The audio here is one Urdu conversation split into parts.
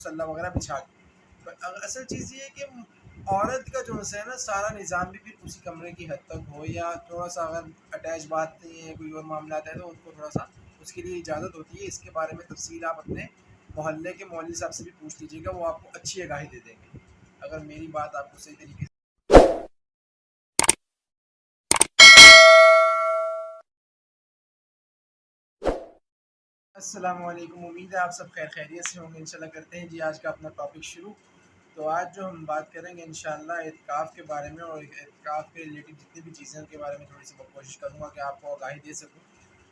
مسلح وغیرہ بچھا کے. اصل چیز یہ ہے کہ عورت کا جو ہے نا سارا نظام بھی پھر اسی کمرے کی حد تک ہو, یا تھوڑا سا اگر اٹیچ بات نہیں ہے, کوئی اور معاملات ہے, تو ان کو تھوڑا سا اس کے لیے اجازت ہوتی ہے. اس کے بارے میں تفصیل آپ اپنے محلے کے مولوی صاحب سے بھی پوچھ لیجیے گا, وہ آپ کو اچھی آگاہی دے دیں گے اگر میری بات آپ کو صحیح طریقے سے. السلام علیکم, امید ہے آپ سب خیر خیریت سے ہوں گے. انشاءاللہ کرتے ہیں جی آج کا اپنا ٹاپک شروع. تو آج جو ہم بات کریں گے انشاءاللہ اعتکاف کے بارے میں, اور اعتکاف کے ریلیٹڈ جتنی بھی چیزیں ان کے بارے میں تھوڑی سی کوشش کروں گا کہ آپ کو آگاہی دے سکوں.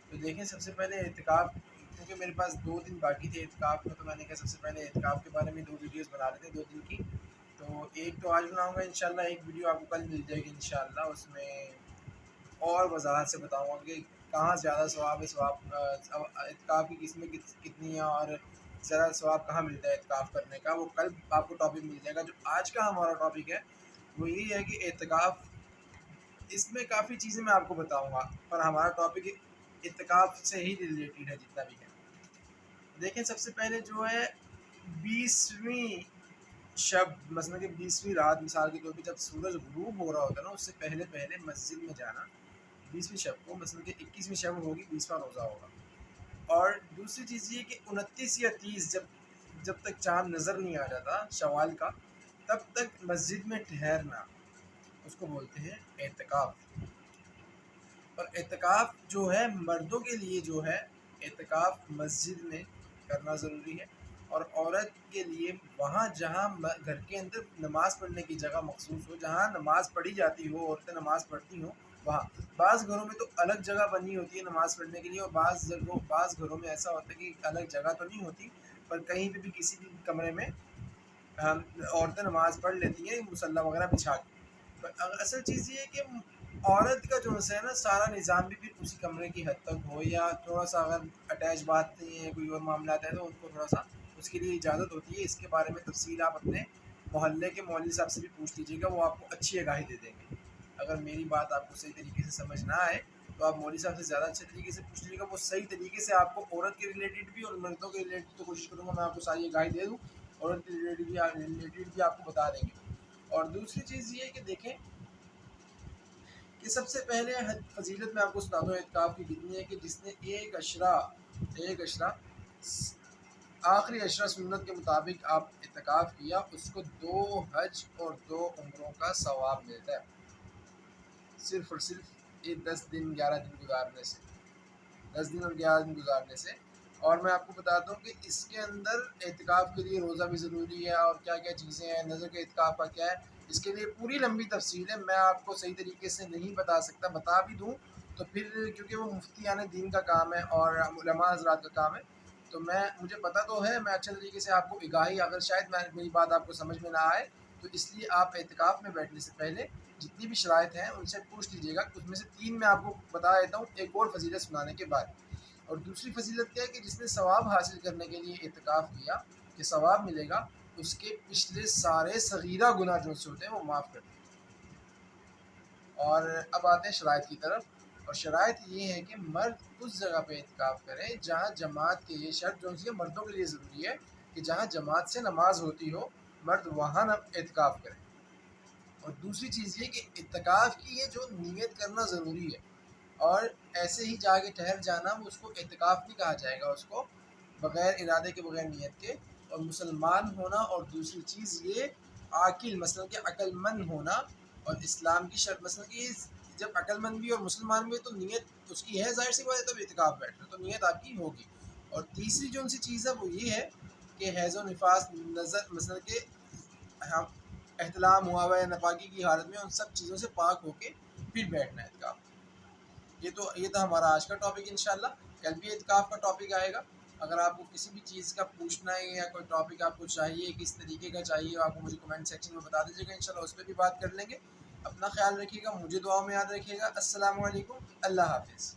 تو دیکھیں سب سے پہلے اعتکاف, کیونکہ میرے پاس 2 دن باقی تھے اعتکاف میں, تو میں نے کہا سب سے پہلے اعتکاف کے بارے میں 2 ویڈیوز بنا لیتے ہیں 2 دن کی. تو ایک تو آج بناؤں گا انشاءاللہ, ایک ویڈیو آپ کو کل مل جائے گی انشاءاللہ. اس میں اور وضاحت سے بتاؤں گا کہ کہاں زیادہ ثواب ہے, اعتکاف کی قسمیں کتنی ہیں, اور زیادہ ثواب کہاں ملتا ہے اعتکاف کرنے کا. وہ کل آپ کو ٹاپک مل جائے گا. جو آج کا ہمارا ٹاپک ہے وہ یہی ہے کہ اعتکاف, اس میں کافی چیزیں میں آپ کو بتاؤں گا, پر ہمارا ٹاپک اعتکاف سے ہی ریلیٹڈ ہے جتنا بھی ہے. دیکھیں سب سے پہلے جو ہے 20ویں شب, مثلا کہ 20ویں رات مثال کے طور پہ جب سورج غروب ہو رہا ہوتا ہے نا, اس سے پہلے پہلے مسجد میں جانا 20ویں شب کو, مثلا کہ 21ویں شب ہوگی 20واں روزہ ہوگا. اور دوسری چیز یہ کہ 29 یا 30 جب تک چاند نظر نہیں آ جاتا شوال کا, تب تک مسجد میں ٹھہرنا, اس کو بولتے ہیں اعتکاف. اور اعتکاف جو ہے مردوں کے لیے جو ہے اعتکاف مسجد میں کرنا ضروری ہے, اور عورت کے لیے وہاں جہاں گھر کے اندر نماز پڑھنے کی جگہ مخصوص ہو, جہاں نماز پڑھی جاتی ہو, عورتیں نماز پڑھتی ہوں وہاں. بعض گھروں میں تو الگ جگہ بنی ہوتی ہے نماز پڑھنے کے لیے, اور بعض گھروں میں ایسا ہوتا ہے کہ الگ جگہ تو نہیں ہوتی, پر کہیں پہ بھی کسی بھی کمرے میں عورتیں نماز پڑھ لیتی ہیں مصلی وغیرہ بچھا کے. اصل چیز یہ ہے کہ عورت کا جو ہے نا سارا نظام بھی پھر اسی کمرے کی حد تک ہو, یا تھوڑا سا اگر اٹیچ بات نہیں ہے, کوئی اور معاملات ہے, تو ان کو تھوڑا سا اس کے لیے اجازت ہوتی ہے. اس کے بارے میں تفصیل آپ اپنے محلے کے مولوی صاحب سے بھی پوچھ لیجیے گا, وہ آپ کو اچھی آگاہی دے دیں گے. اگر میری بات آپ کو صحیح طریقے سے سمجھ نہ آئے تو آپ مولوی صاحب سے زیادہ اچھے طریقے سے پوچھ لیجیے گا, وہ صحیح طریقے سے آپ کو عورت کے ریلیٹڈ بھی اور مردوں کے ریلیٹڈ تو کوشش کروں گا میں آپ کو ساری آگاہی دے دوں, عورت کے ریلیٹڈ بھی آپ کو بتا دیں گے. اور دوسری چیز یہ ہے کہ دیکھیں کہ سب سے پہلے فضیلت میں آپ کو سنا دوں اعتکاف کی کتنی ہے, کہ جس نے ایک اشرا آخری اشرا سنت کے مطابق آپ اعتکاف کیا, اس کو 2 حج اور 2 عمروں کا ثواب ملتا ہے, صرف اور صرف یہ 10 دن 11 دن گزارنے سے, 10 دن اور 11 دن گزارنے سے. اور میں آپ کو بتاتا ہوں کہ اس کے اندر اعتکاف کے لیے روزہ بھی ضروری ہے, اور کیا کیا چیزیں ہیں, نظر کے اعتکاف کا کیا ہے, اس کے لیے پوری لمبی تفصیل ہے. میں آپ کو صحیح طریقے سے نہیں بتا سکتا, بتا بھی دوں تو پھر کیونکہ وہ مفتیان دین کا کام ہے اور علماء حضرات کا کام ہے, تو مجھے پتہ تو ہے, میں اچھے طریقے سے آپ کو آگاہی, اگر شاید میری بات آپ کو سمجھ میں نہ آئے تو اس لیے آپ اعتکاف میں بیٹھنے سے پہلے جتنی بھی شرائط ہیں ان سے پوچھ لیجیے گا. اس میں سے 3 میں آپ کو بتا دیتا ہوں ایک اور فضیلت سنانے کے بعد. اور دوسری فضیلت کیا ہے کہ جس نے ثواب حاصل کرنے کے لیے اعتکاف کیا, کہ ثواب ملے گا, اس کے پچھلے سارے صغیرہ گناہ جو سے ہوتے ہیں وہ معاف کر دیں. اور اب آتے ہیں شرائط کی طرف, اور شرائط یہ ہے کہ مرد اس جگہ پہ اعتکاف کریں جہاں جماعت کے, یہ شرط جو ہے مردوں کے لیے ضروری ہے کہ جہاں جماعت سے نماز ہوتی ہو, مرد وہاں اعتکاف کریں. اور دوسری چیز یہ کہ اعتکاف کی یہ جو نیت کرنا ضروری ہے, اور ایسے ہی جا کے ٹھہر جانا, اس کو اعتکاف نہیں کہا جائے گا, اس کو بغیر ارادے کے بغیر نیت کے. اور مسلمان ہونا, اور دوسری چیز یہ عاقل, مثلا کہ عقل مند ہونا, اور اسلام کی شرط, مثلا کہ جب عقل مند بھی اور مسلمان بھی تو نیت اس کی ہے, ظاہر سی بات ہے, تب اعتکاف بیٹھ رہے تو نیت آپ کی ہوگی. اور تیسری جو ان سی چیز ہے وہ یہ ہے کہ حیض و نفاس نظر, مثلا کہ ہم احتلام ہوا ہوا یا نپاکی کی حالت میں ان سب چیزوں سے پاک ہو کے پھر بیٹھنا ہے اعتکاف. یہ تھا ہمارا آج کا ٹاپک. انشاءاللہ کل بھی اعتکاف کا ٹاپک آئے گا. اگر آپ کو کسی بھی چیز کا پوچھنا ہے یا کوئی ٹاپک آپ کو چاہیے, کس طریقے کا چاہیے, آپ کو مجھے کمنٹ سیکشن میں بتا دیجیے گا, انشاءاللہ اس پہ بھی بات کر لیں گے. اپنا خیال رکھیے گا, مجھے دعاؤں میں یاد رکھیے گا. السلام علیکم, اللہ حافظ.